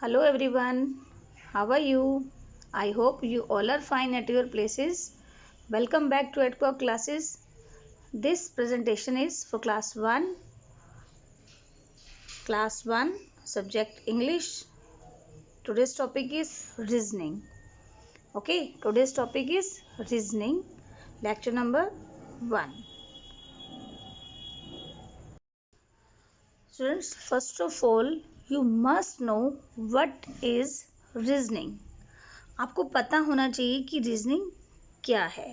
Hello everyone, how are you? I hope you all are fine at your places. Welcome back to EdCo classes. This presentation is for class 1 subject English. Today's topic is reasoning. Okay, today's topic is reasoning, lecture number 1. Students, first of all, you must know what is reasoning. आपको पता होना चाहिए कि reasoning क्या है.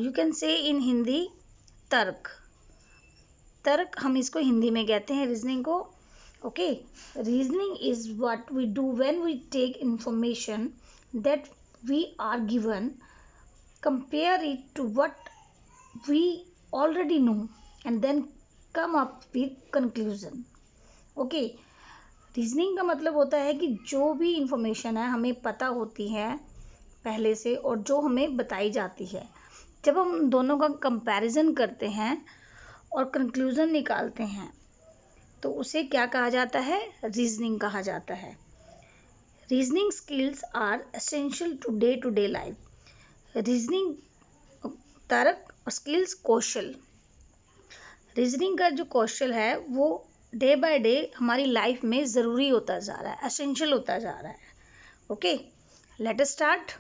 You can say इन हिंदी तर्क. तर्क हम इसको हिंदी में कहते हैं रीजनिंग को. Okay, reasoning is what we do when we take information that we are given, compare it to what we already know and then come up with conclusion. Okay, reasoning का मतलब होता है कि जो भी इंफॉर्मेशन है हमें पता होती है पहले से और जो हमें बताई जाती है, जब हम दोनों का कंपैरिजन करते हैं और कंक्लूजन निकालते हैं तो उसे क्या कहा जाता है? रीजनिंग कहा जाता है. Reasoning skills are essential to day life. Reasoning तर्क और स्किल्स कौशल. रीजनिंग का जो कौशल है वो डे बाय डे हमारी लाइफ में ज़रूरी होता जा रहा है, एसेंशियल होता जा रहा है. Okay, let us start.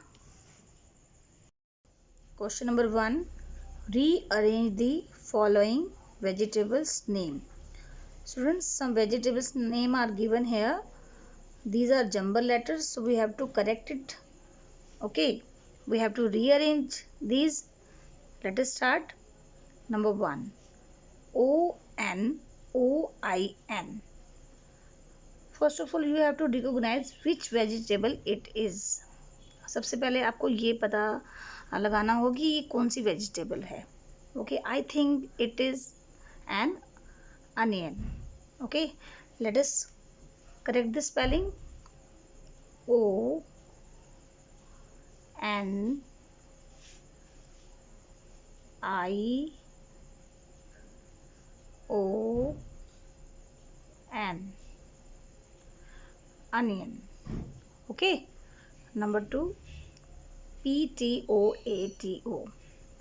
Question number 1, rearrange the following vegetables name. Students, some vegetables name are given here. These are jumble letters, so we have to correct it. Okay, we have to rearrange these. Let us start. Number 1, ONOIN. First of all, you have to recognize which vegetable it is. सबसे पहले आपको ये पता लगाना होगी ये कौन सी वेजिटेबल है. Okay, I think it is an onion. Okay, let us correct the spelling. ONION, onion. Okay, number 2, PTOATO.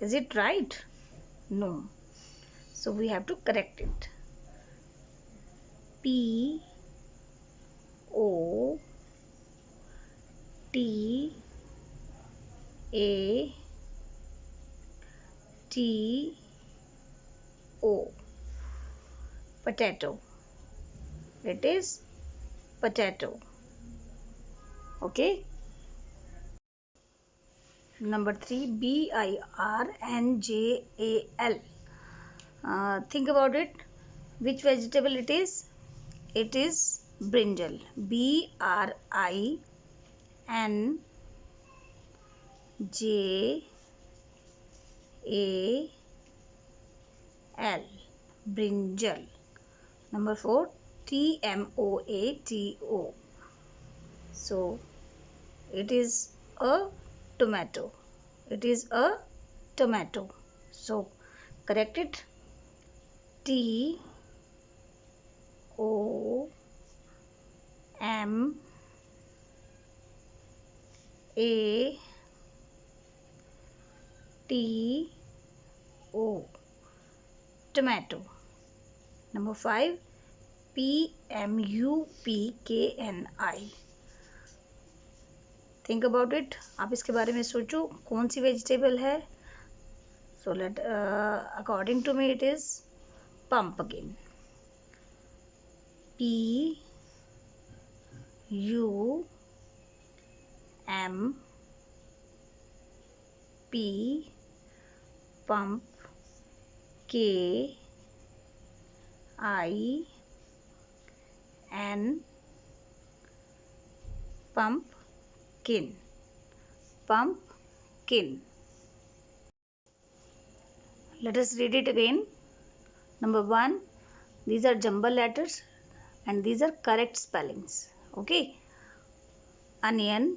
Is it right? No. So we have to correct it. POTATO. Potato. It is potato. Okay. Number 3, BIRNJAL. Think about it. Which vegetable it is? It is brinjal. BRINJAL. Brinjal. Number 4, TOMATO. So it is a tomato. It is a tomato. So correct it. TOMATO. Tomato. Number 5, PMUPKNI. Think about it. आप इसके बारे में सोचो कौन सी vegetable है. So let according to me it is pumpkin. PUMP, pump, KIN, pumpkin. Pumpkin. Let us read it again. Number 1, these are jumble letters and these are correct spellings. Okay, onion,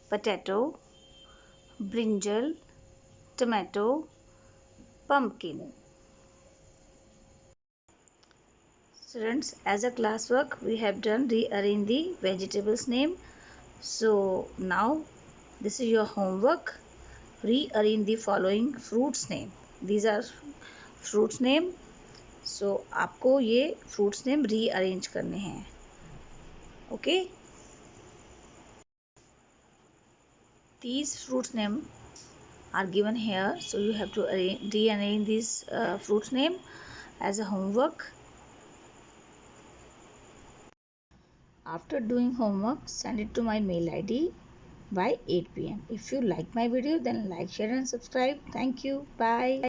potato, brinjal, tomato, pumpkin. Students, as a classwork, we have done rearrange the vegetables name. So now this is your homework. Rearrange the following fruits name. These are fruits name. So आपको ये fruits name rearrange करने हैं. Okay. These fruits name are given here. So you have to rearrange these fruits name as a homework. After doing homework, send it to my mail ID by 8 p.m. If you like my video, then like, share and subscribe. Thank you. Bye.